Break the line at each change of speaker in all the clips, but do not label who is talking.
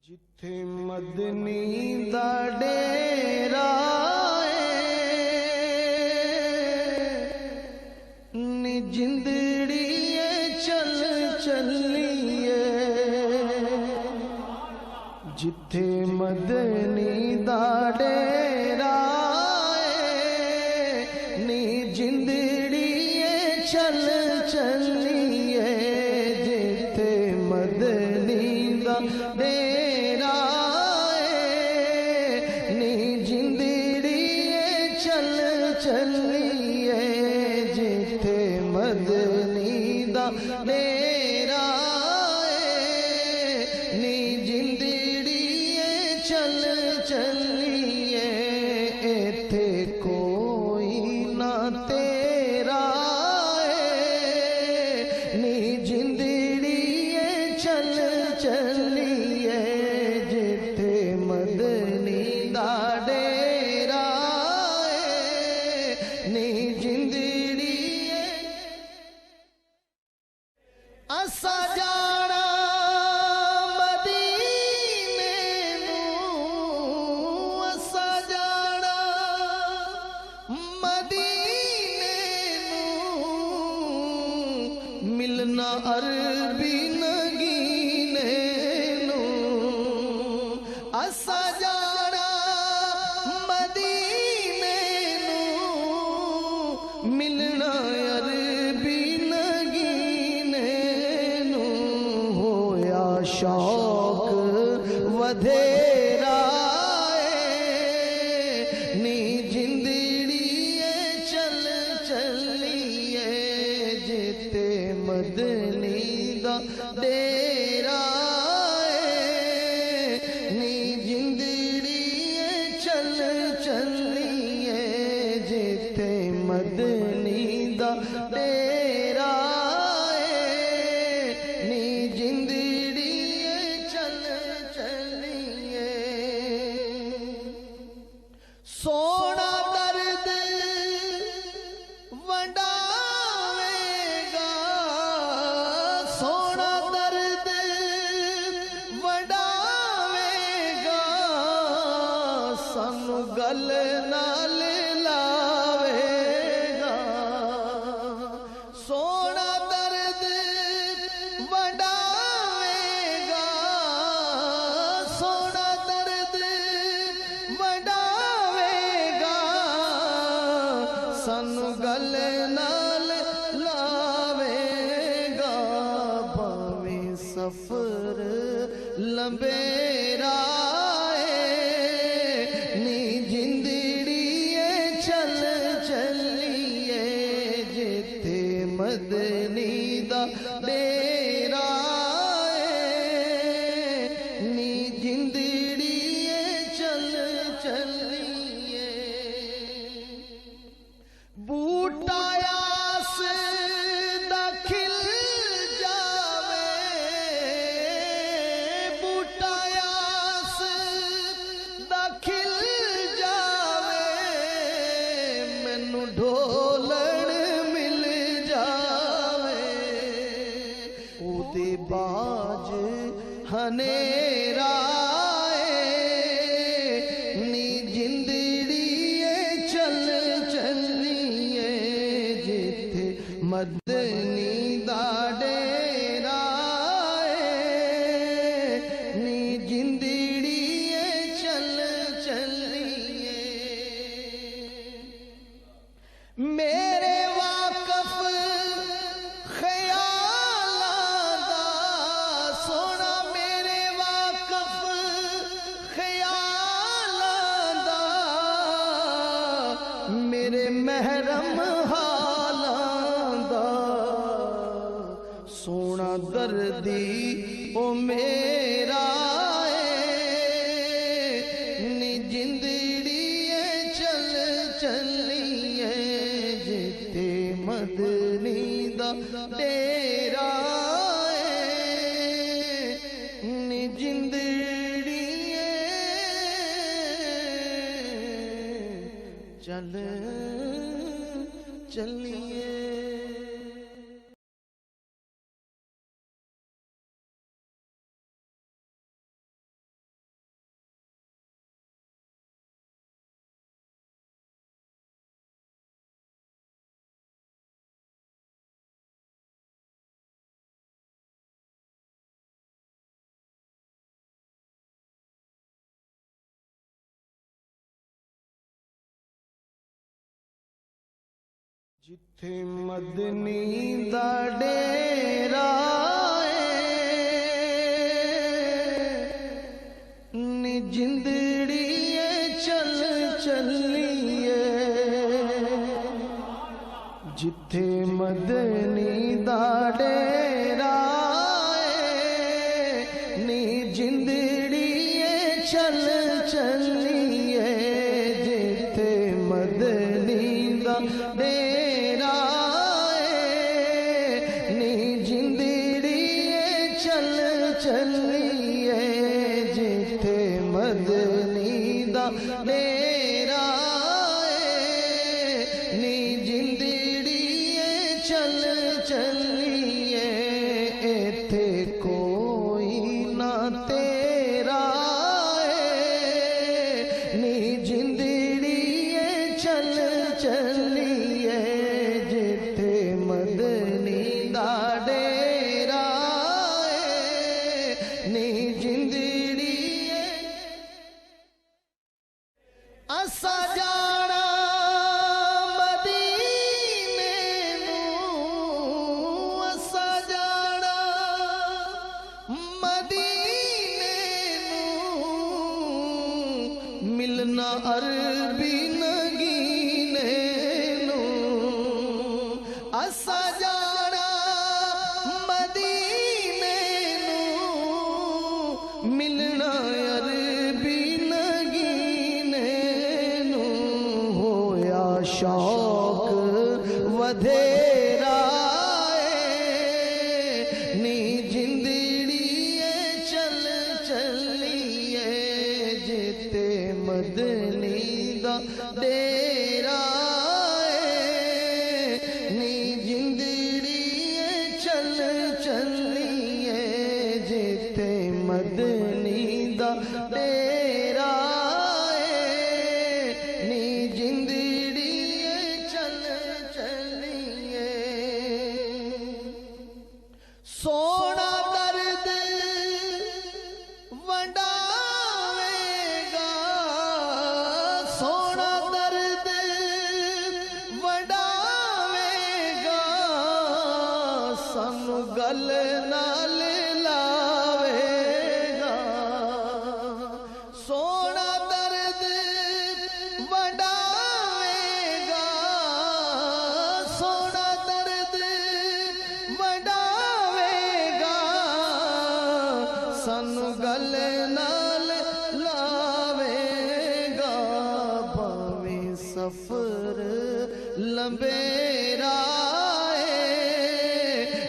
जिथे मदनी दा डेरा नी जिंदड़िए चल चलिए। जिथे मदनी दा डेरा नी जिंदड़िए चल चलिए। जिथे मदनी दा डेरा नी जिंदड़िए चल चलिए। जिथे मदनी दा डेरा नी जिंदड़िए चल चलिए। इथे कोई ना तेरा नी जिंदड़िए चल चलिए। जिथे मदनी दा डेरा नी जिंदड़िए असा जाना मदीने नूं। असा जाना मदीने नूं। मिलना अरबी नगीने नूं। असा जाना मदीने नूं। मिलना अरबी नगीने नूं। होया शौक वधेरा नी जिंदड़िए चल चलिए। जिथे मदनी दा डेरा नी जिंदड़िए चल चलिए। जिथे मदनी दा डेरा नी जिंदड़िए चल चलिए। सोना दर्द वंडावेगा। सोना दर्द वंडावेगा। सानू गल नाल लावेगा। सोना दर्द वंडावेगा। सोना दर्द वंडावेगा। सानू गल नाल लावेगा। भावें सफर लंबेरा नी जिंदड़िए चल चलिए। जिथे मदनी दा डेरा नी जिंदड़िए चल चलिए। बूटा आस दा खिल जावे। बूटा आस दा खिल जावे। मैनू ढोलण मिल जावे। ओदे बाज हनेरा नी जिंदड़िए चल चलिए। जिथे मदनी दा डेरा नी जिंदड़िए चल चलिए। मेरे वाकफ ख्यालां दा सोना। मेरे वाकफ ख्यालां दा। मेरे महरम हालां दा। सोना दर्दी ओ मेरा नी जिंदड़िए चल चलिए। जिथे मदनी दा डेरा नी जिंदड़िए चल चलिए। जिथे मदनी दा डेरा नी जिंदड़िए चल चलिए। जिथे मदनी दा डेरा नी जिंदड़िए चल चलिए। जिथे मदनी दा डेरा नी जिंदड़िए चल चलिए। जिथे मदनी दा डेरा नी जिंदड़िए चल चलिए। इथे कोई ना तेरा नी जिंदड़िए चल चलिए। जिथे मदनी दा डेरा नी जिंदड़िए असा जाना मदीने नूं। असा जाना मदीने नूं। मिलना अरबी नगीने नूं। असा जाना मदीने नूं। मिलना अरबी नगीने नूं। होया शौक वधेरा नी जिंदड़िए चल चलिए। जिथे मदनी दा डेरा नी जिंदड़िए चल चलिए। जिथे मदनी दा डेरा नी जिंदड़िए चल चलिए। सोना दर्द वंडावेगा। सोना दर्द वंडावेगा। सानू गल नाल लावेगा। सोना दर्द वंडावेगा। सोना दर्द वंडावेगा। सानू गल नाल लावेगा। भावें सफर लंबेरा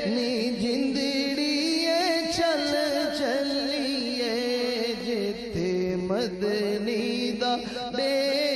नी जिंदड़िए चल चलिए। जिथे मदनी दा डेरा